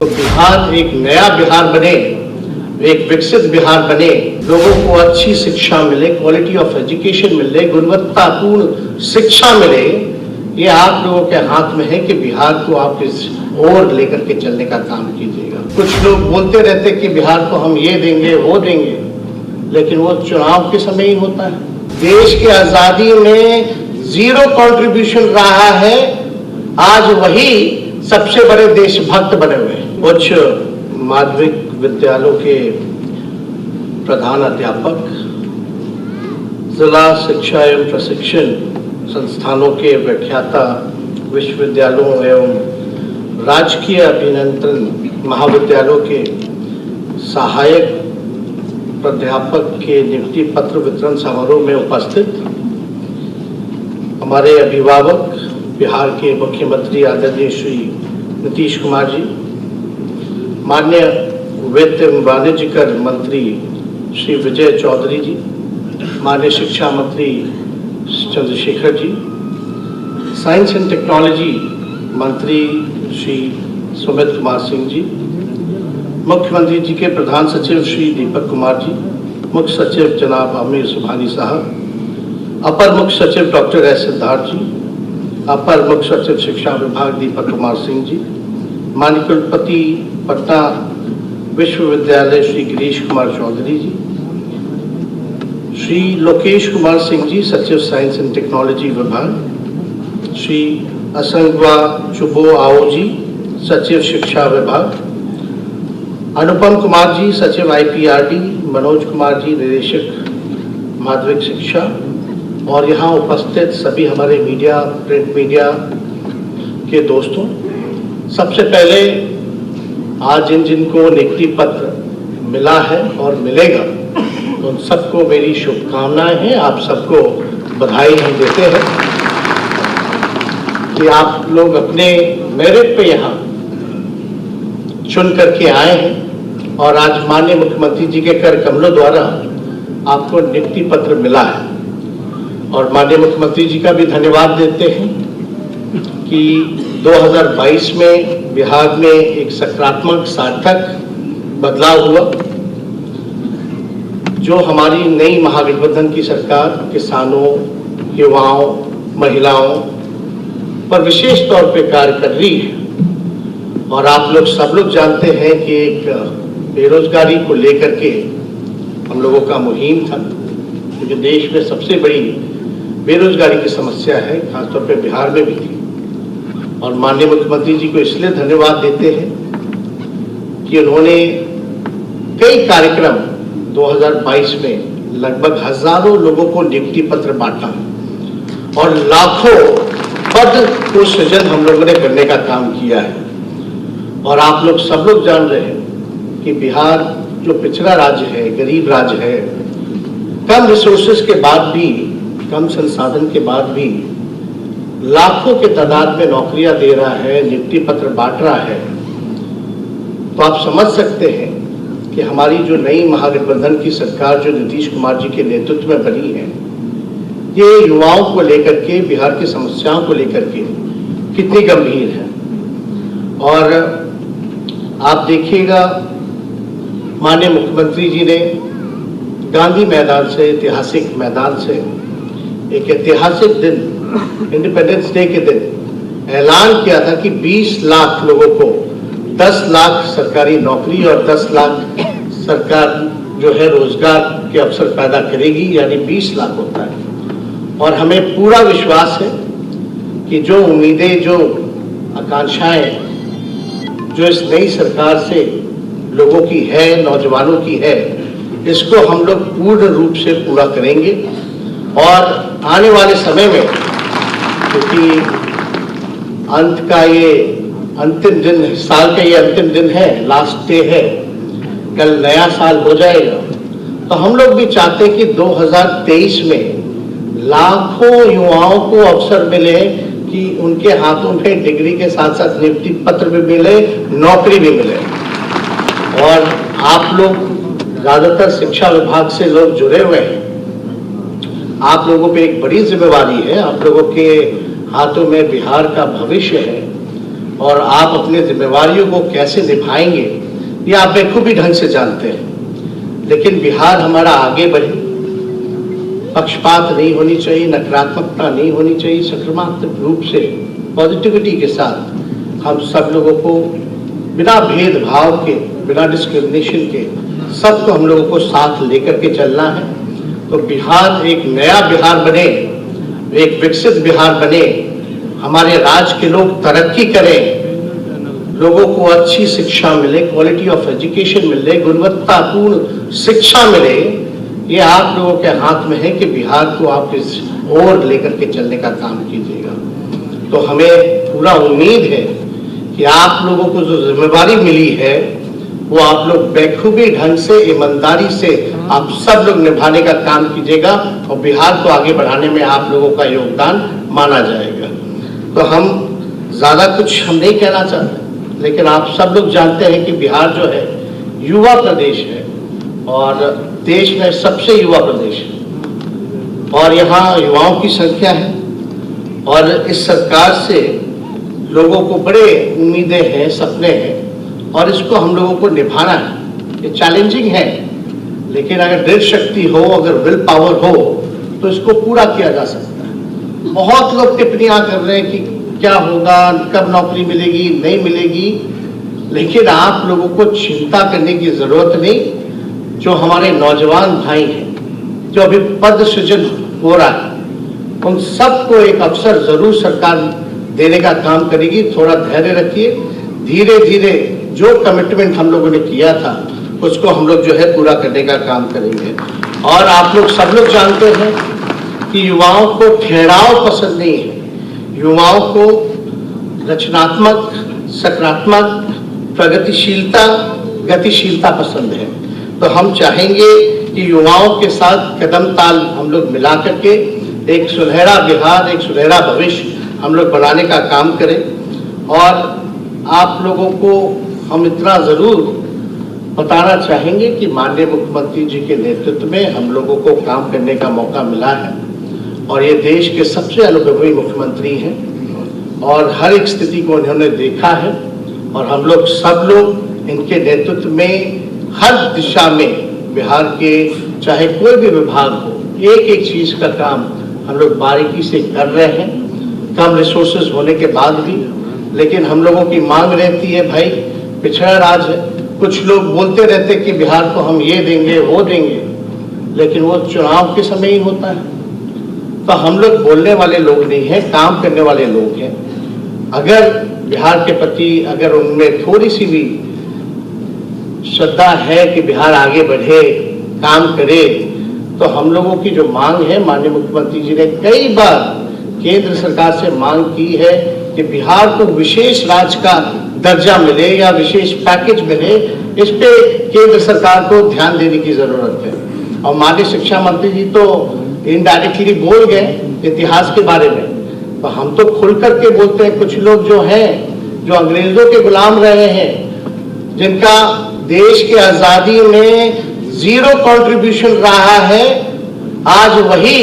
तो बिहार एक नया बिहार बने, एक विकसित बिहार बने, लोगों को अच्छी शिक्षा मिले, क्वालिटी ऑफ एजुकेशन मिले, गुणवत्तापूर्ण शिक्षा मिले, ये आप लोगों के हाथ में है कि बिहार को आप इस ओर लेकर के चलने का काम कीजिएगा। कुछ लोग बोलते रहते कि बिहार को हम ये देंगे वो देंगे, लेकिन वो चुनाव के समय ही होता है। देश की आजादी में जीरो कंट्रीब्यूशन रहा है, आज वही सबसे बड़े देशभक्त बने हुए हैं। कुछ माध्यमिक विद्यालयों के प्रधान अध्यापक, जिला शिक्षा एवं प्रशिक्षण संस्थानों के व्याख्याता, विश्वविद्यालयों एवं राजकीय अभियंत्रण महाविद्यालयों के सहायक प्राध्यापक के नियुक्ति पत्र वितरण समारोह में उपस्थित हमारे अभिभावक, बिहार के मुख्यमंत्री आदरणीय श्री नीतीश कुमार जी, माननीय वित्त एवं वाणिज्य कर मंत्री श्री विजय चौधरी जी, माननीय शिक्षा मंत्री Chandrashekhar ji, science and technology मंत्री श्री सुमित कुमार सिंह जी, मुख्यमंत्री जी के प्रधान सचिव श्री दीपक कुमार जी, मुख्य सचिव जनाब आमिर सुबहानी साहब, अपर मुख्य सचिव डॉक्टर एस सिद्धार्थ जी, अपर मुख्य सचिव शिक्षा विभाग दीपक कुमार सिंह जी, माननीय कुलपति पटना विश्वविद्यालय श्री गिरीश कुमार चौधरी जी, श्री लोकेश कुमार सिंह जी सचिव साइंस एंड टेक्नोलॉजी विभाग, श्री असंगवा चुबो आओ जी सचिव शिक्षा विभाग, अनुपम कुमार जी सचिव IPRD, मनोज कुमार जी निदेशक माध्यमिक शिक्षा, और यहाँ उपस्थित सभी हमारे मीडिया, प्रिंट मीडिया के दोस्तों, सबसे पहले आज जिनको नियुक्ति पत्र मिला है और मिलेगा, तो उन सबको मेरी शुभकामनाएं हैं। आप सबको बधाई हम देते हैं कि आप लोग अपने मेरिट पे यहाँ चुन करके आए हैं और आज माननीय मुख्यमंत्री जी के कर कमलों द्वारा आपको नियुक्ति पत्र मिला है। और माननीय मुख्यमंत्री जी का भी धन्यवाद देते हैं कि 2022 में बिहार में एक सकारात्मक सार्थक बदलाव हुआ, जो हमारी नई महागठबंधन की सरकार किसानों, युवाओं, महिलाओं पर विशेष तौर पे कार्य कर रही है। और आप लोग सब लोग जानते हैं कि एक बेरोजगारी को लेकर के हम लोगों का मुहिम था, क्योंकि देश में सबसे बड़ी बेरोजगारी की समस्या है, खासतौर पे बिहार में भी थी। और माननीय मुख्यमंत्री जी को इसलिए धन्यवाद देते हैं कि उन्होंने कई कार्यक्रम 2022 में लगभग हजारों लोगों को नियुक्ति पत्र बांटा और लाखों पद को सृजन हम लोगों ने करने का काम किया है। और आप लोग सब लोग जान रहे हैं कि बिहार जो पिछड़ा राज्य है, गरीब राज्य है, कम रिसोर्सेज के बाद भी, कम संसाधन के बाद भी लाखों के तादाद में नौकरियां दे रहा है, नियुक्ति पत्र बांट रहा है। तो आप समझ सकते हैं कि हमारी जो नई महागठबंधन की सरकार जो नीतीश कुमार जी के नेतृत्व में बनी है, ये युवाओं को लेकर के, बिहार की समस्याओं को लेकर के कितनी गंभीर है। और आप देखिएगा, माननीय मुख्यमंत्री जी ने गांधी मैदान से, ऐतिहासिक मैदान से, एक ऐतिहासिक दिन, इंडिपेंडेंस डे के दिन ऐलान किया था कि 20 लाख लोगों को 10 लाख सरकारी नौकरी और 10 लाख सरकार जो है रोजगार के अवसर पैदा करेगी, यानी 20 लाख होता है। और हमें पूरा विश्वास है कि जो उम्मीदें, जो आकांक्षाएं जो इस नई सरकार से लोगों की है, नौजवानों की है, इसको हम लोग पूर्ण रूप से पूरा करेंगे। और आने वाले समय में, क्योंकि अंत का ये अंतिम दिन, साल का ये अंतिम दिन है, लास्ट डे है, कल नया साल हो जाएगा, तो हम लोग भी चाहते हैं कि 2023 में लाखों युवाओं को अवसर मिले कि उनके हाथों में डिग्री के साथ साथ नियुक्ति पत्र भी मिले, नौकरी भी मिले। और आप लोग ज्यादातर शिक्षा विभाग से लोग जुड़े हुए हैं, आप लोगों पे एक बड़ी जिम्मेवारी है, आप लोगों के हाथों में बिहार का भविष्य है। और आप अपने जिम्मेवारियों को कैसे निभाएंगे ये आप बखूबी ढंग से जानते हैं। लेकिन बिहार हमारा आगे बढ़े, पक्षपात नहीं होनी चाहिए, नकारात्मकता नहीं होनी चाहिए, सकारात्मक रूप से पॉजिटिविटी के साथ हम सब लोगों को बिना भेदभाव के, बिना डिस्क्रिमिनेशन के सबको हम लोगों को साथ लेकर के चलना है। तो बिहार एक नया बिहार बने, एक विकसित बिहार बने, हमारे राज्य के लोग तरक्की करें, लोगों को अच्छी शिक्षा मिले, क्वालिटी ऑफ एजुकेशन मिले, गुणवत्तापूर्ण शिक्षा मिले। ये आप लोगों के हाथ में है कि बिहार को आप इस ओर लेकर के चलने का काम कीजिएगा। तो हमें पूरा उम्मीद है कि आप लोगों को जो जिम्मेवारी मिली है वो आप लोग बखूबी ढंग से, ईमानदारी से आप सब लोग निभाने का काम कीजिएगा और बिहार को आगे बढ़ाने में आप लोगों का योगदान माना जाएगा। तो हम ज़्यादा कुछ हम नहीं कहना चाहते, लेकिन आप सब लोग जानते हैं कि बिहार जो है युवा प्रदेश है और देश में सबसे युवा प्रदेश है और यहाँ युवाओं की संख्या है और इस सरकार से लोगों को बड़े उम्मीदें हैं, सपने हैं और इसको हम लोगों को निभाना है। ये चैलेंजिंग है, लेकिन अगर दृढ़ शक्ति हो, अगर विल पावर हो तो इसको पूरा किया जा सकता है। बहुत लोग टिप्पणियां कर रहे हैं कि क्या होगा, कब नौकरी मिलेगी, नहीं मिलेगी, लेकिन आप लोगों को चिंता करने की जरूरत नहीं। जो हमारे नौजवान भाई हैं, जो अभी पद सृजन हो रहा है, उन सबको एक अवसर जरूर सरकार देने का काम करेगी। थोड़ा धैर्य रखिए, धीरे धीरे जो कमिटमेंट हम लोगों ने किया था उसको हम लोग जो है पूरा करने का काम करेंगे। और आप लोग सब लोग जानते हैं कि युवाओं को ठहराव पसंद नहीं है, युवाओं को रचनात्मक, सकारात्मक, प्रगतिशीलता, गतिशीलता पसंद है। तो हम चाहेंगे कि युवाओं के साथ कदम ताल हम लोग मिला करके एक सुनहरा बिहार, एक सुनहरा भविष्य हम लोग बनाने का काम करें। और आप लोगों को हम इतना जरूर बताना चाहेंगे कि माननीय मुख्यमंत्री जी के नेतृत्व में हम लोगों को काम करने का मौका मिला है और ये देश के सबसे अनुभवी मुख्यमंत्री हैं और हर एक स्थिति को उन्होंने देखा है और हम लोग सब लोग इनके नेतृत्व में हर दिशा में बिहार के चाहे कोई भी विभाग हो, एक एक चीज का काम हम लोग बारीकी से कर रहे हैं, कम रिसोर्सेज होने के बाद भी। लेकिन हम लोगों की मांग रहती है, भाई पिछड़ा राज्य है, कुछ लोग बोलते रहते कि बिहार को हम ये देंगे वो देंगे, लेकिन वो चुनाव के समय ही होता है। तो हम लोग बोलने वाले लोग नहीं हैं, काम करने वाले लोग हैं। अगर बिहार के प्रति अगर उनमें थोड़ी सी भी श्रद्धा है कि बिहार आगे बढ़े, काम करे, तो हम लोगों की जो मांग है, माननीय मुख्यमंत्री जी ने कई बार केंद्र सरकार से मांग की है कि बिहार को विशेष राज्य का दर्जा मिले या विशेष पैकेज मिले। इस पे केंद्र सरकार को ध्यान देने की जरूरत है। और माननीय शिक्षा मंत्री जी तो इनडायरेक्टली बोल गए इतिहास के बारे में, तो हम तो खुल करके बोलते हैं। कुछ लोग जो हैं, जो अंग्रेजों के गुलाम रहे हैं, जिनका देश की आजादी में जीरो कंट्रीब्यूशन रहा है, आज वही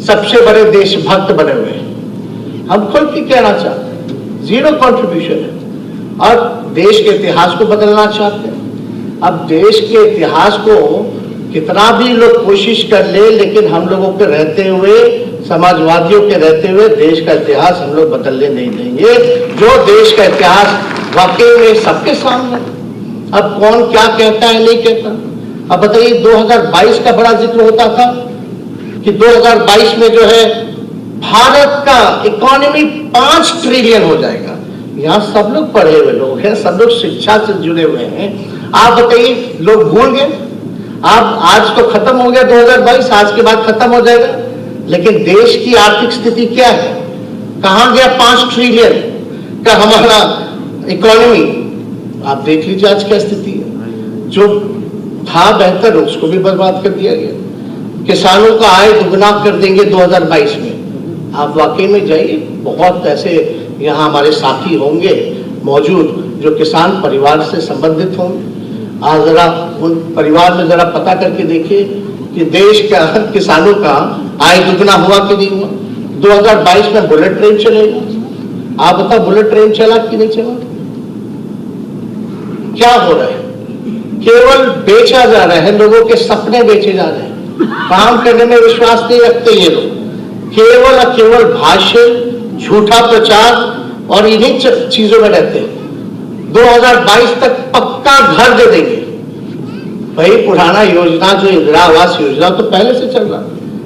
सबसे बड़े देशभक्त बने हुए हैं। हम खुल के कहना चाहते हैं, जीरो कंट्रीब्यूशन है और देश के इतिहास को बदलना चाहते हैं। अब देश के इतिहास को कितना भी लोग कोशिश कर ले, लेकिन हम लोगों के रहते हुए, समाजवादियों के रहते हुए देश का इतिहास हम लोग बदलने नहीं देंगे। जो देश का इतिहास वाकई में सबके सामने, अब कौन क्या कहता है नहीं कहता। अब बताइए, 2022 का बड़ा जिक्र होता था कि 2022 में जो है भारत का इकोनॉमी 5 ट्रिलियन हो जाएगा। यहाँ सब लोग पढ़े हुए लोग हैं, सब लोग शिक्षा से जुड़े हुए हैं। आप बताइए, लोग भूल गए। आप आज तो खत्म हो गया 2022, आज के बाद खत्म हो जाएगा, लेकिन देश की आर्थिक स्थिति क्या है? कहां गया 5 ट्रिलियन का हमारा इकोनॉमी? आप देख लीजिए आज क्या स्थिति है। जो था बेहतर उसको भी बर्बाद कर दिया गया। किसानों का आय दुगना कर देंगे 2022 में। आप वाकई में जाइए, बहुत ऐसे यहाँ हमारे साथी होंगे मौजूद जो किसान परिवार से संबंधित होंगे। आज जरा उन परिवार में जरा पता करके देखिए कि देश का किसानों का आय दुगना हुआ कि नहीं हुआ। 2022 में बुलेट ट्रेन चलेगा, आप बताओ बुलेट ट्रेन चला कि नहीं चला? क्या हो रहा है? केवल बेचा जा रहा है, लोगों के सपने बेचे जा रहे हैं, काम करने में विश्वास नहीं रखते ये लोग, केवल और केवल भाषण, झूठा प्रचार और इन्हीं चीजों में रहते हैं। 2022 तक पक्का घर दे देंगे। भाई पुराना योजना जो इंदिरा आवास योजना तो पहले से चल रहा,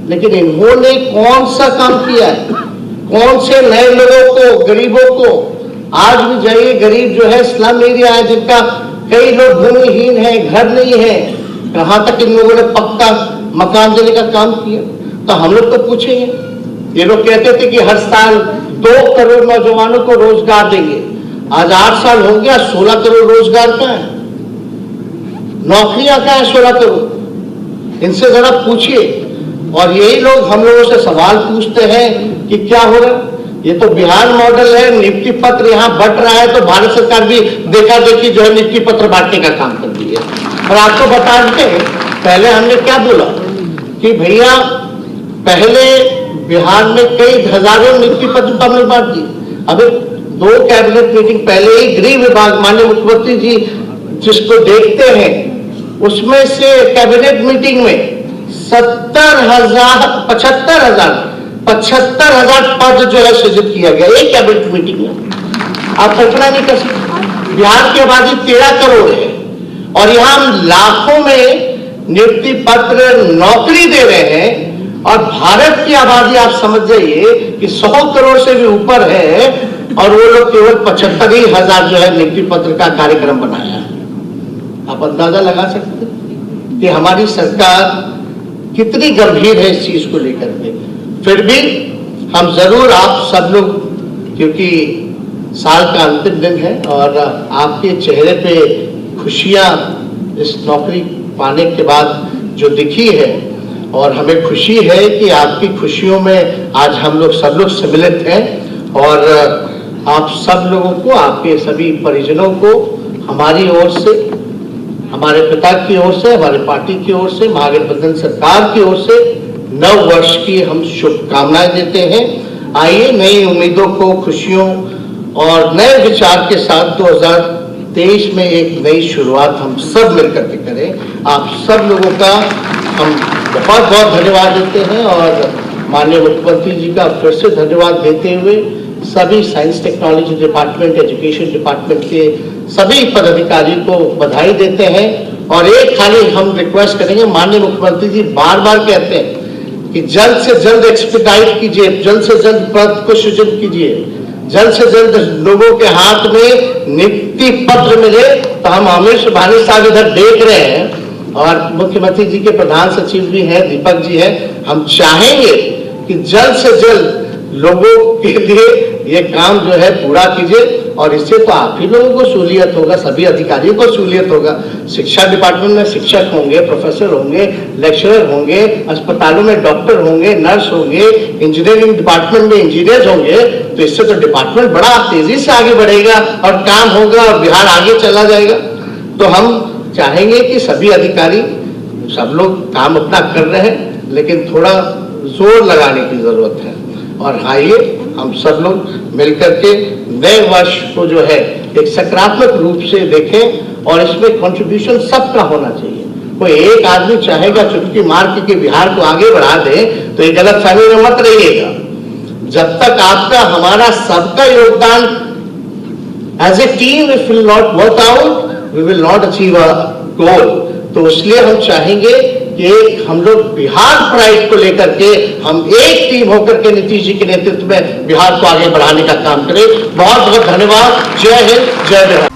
लेकिन इन्होंने कौन सा काम किया है? कौन से नए लोगों को, गरीबों को? आज भी जाइए, गरीब जो है स्लम एरिया है, जिनका कई लोग भूमिहीन है, घर नहीं है, कहां तक इन लोगों ने पक्का मकान देने का काम किया? तो हम लोग तो पूछेंगे। ये लोग कहते थे कि हर साल 2 करोड़ नौजवानों को रोजगार देंगे। आज 8 साल हो गया, 16 करोड़ रोजगार कहां है? नौकरियां कहां है 16 करोड़? इनसे जरा पूछिए। और यही लोग हम लोगों से सवाल पूछते हैं कि क्या हो रहा है? ये तो बिहार मॉडल है, नियुक्ति पत्र यहाँ बंट रहा है, तो भारत सरकार भी देखा देखी जो है नियुक्ति पत्र बांटने का काम कर रही है। और आपको बता देते हैं, पहले हमने क्या बोला कि भैया पहले बिहार में कई हजारों नियुक्ति पत्र तो हमने बांट दी। अभी 2 कैबिनेट मीटिंग पहले ही गृह विभाग, माननीय मुख्यमंत्री जी जिसको देखते हैं, उसमें से कैबिनेट मीटिंग में 75,000 पद जो है सृजित किया गया एक कैबिनेट मीटिंग में। आप कल्पना नहीं कर सकते। बिहार की आबादी 13 करोड़ है और यहाँ हम लाखों में नियुक्ति पत्र, नौकरी दे रहे हैं। और भारत की आबादी आप समझ जाइए कि 100 करोड़ से भी ऊपर है और वो लोग केवल 75,000 जो है नियुक्ति पत्र का कार्यक्रम बनाया है। आप अंदाजा लगा सकते हैं कि हमारी सरकार कितनी गंभीर है इस चीज को लेकर के। फिर भी हम जरूर, आप सब लोग, क्योंकि साल का अंतिम दिन है और आपके चेहरे पे खुशियां इस नौकरी पाने के बाद जो दिखी है, और हमें खुशी है कि आपकी खुशियों में आज हम लोग सब लोग सम्मिलित हैं। और आप सब लोगों को, आपके सभी परिजनों को हमारी ओर से, हमारे पिता की ओर से, हमारे पार्टी की ओर से, महागठबंधन सरकार की ओर से नव वर्ष की हम शुभकामनाएं देते हैं। आइए नई उम्मीदों को, खुशियों और नए विचार के साथ 2023 में एक नई शुरुआत हम सब मिलकर के करें। आप सब लोगों का हम बहुत बहुत धन्यवाद देते हैं और माननीय मुख्यमंत्री जी का फिर से धन्यवाद देते हुए सभी science technology department, education department के सभी पदाधिकारियों को बधाई देते हैं। और एक खाली हम रिक्वेस्ट करेंगे, माननीय मुख्यमंत्री जी बार बार कहते हैं कि जल्द से जल्द एक्सपीडाइट कीजिए, जल्द से जल्द पद को सृजन कीजिए, जल्द से जल्द लोगों के हाथ में नियुक्ति पत्र मिले। तो हम अमीर सुभानी साहब इधर देख रहे हैं और मुख्यमंत्री जी के प्रधान सचिव भी हैं, दीपक जी हैं। हम चाहेंगे कि जल्द से जल्द लोगों के लिए ये काम जो है पूरा कीजिए और इससे तो आप ही लोगों को सहूलियत होगा, सभी अधिकारियों को सहूलियत होगा। शिक्षा डिपार्टमेंट में शिक्षक होंगे, प्रोफेसर होंगे, लेक्चरर होंगे, अस्पतालों में डॉक्टर होंगे, नर्स होंगे, इंजीनियरिंग डिपार्टमेंट में इंजीनियर होंगे। तो इससे तो डिपार्टमेंट बड़ा तेजी से आगे बढ़ेगा और काम होगा और बिहार आगे चला जाएगा। तो हम चाहेंगे कि सभी अधिकारी, सब लोग काम अपना कर रहे हैं, लेकिन थोड़ा जोर लगाने की जरूरत है। और आइए हम सब लोग मिलकर के नए वर्ष को जो है एक सकारात्मक रूप से देखें और इसमें कंट्रीब्यूशन सबका होना चाहिए। कोई एक आदमी चाहेगा चुटकी मार के बिहार को आगे बढ़ा दे तो ये गलत फहमी में मत रहिएगा। जब तक आपका, हमारा सबका योगदान as a team if will not work out, we will not achieve a goal. तो इसलिए हम चाहेंगे कि एक हम लोग बिहार प्राइड को लेकर के हम एक टीम होकर के नीतीश जी के नेतृत्व में बिहार को आगे बढ़ाने का काम करें। बहुत बहुत धन्यवाद। जय हिंद, जय बिहार।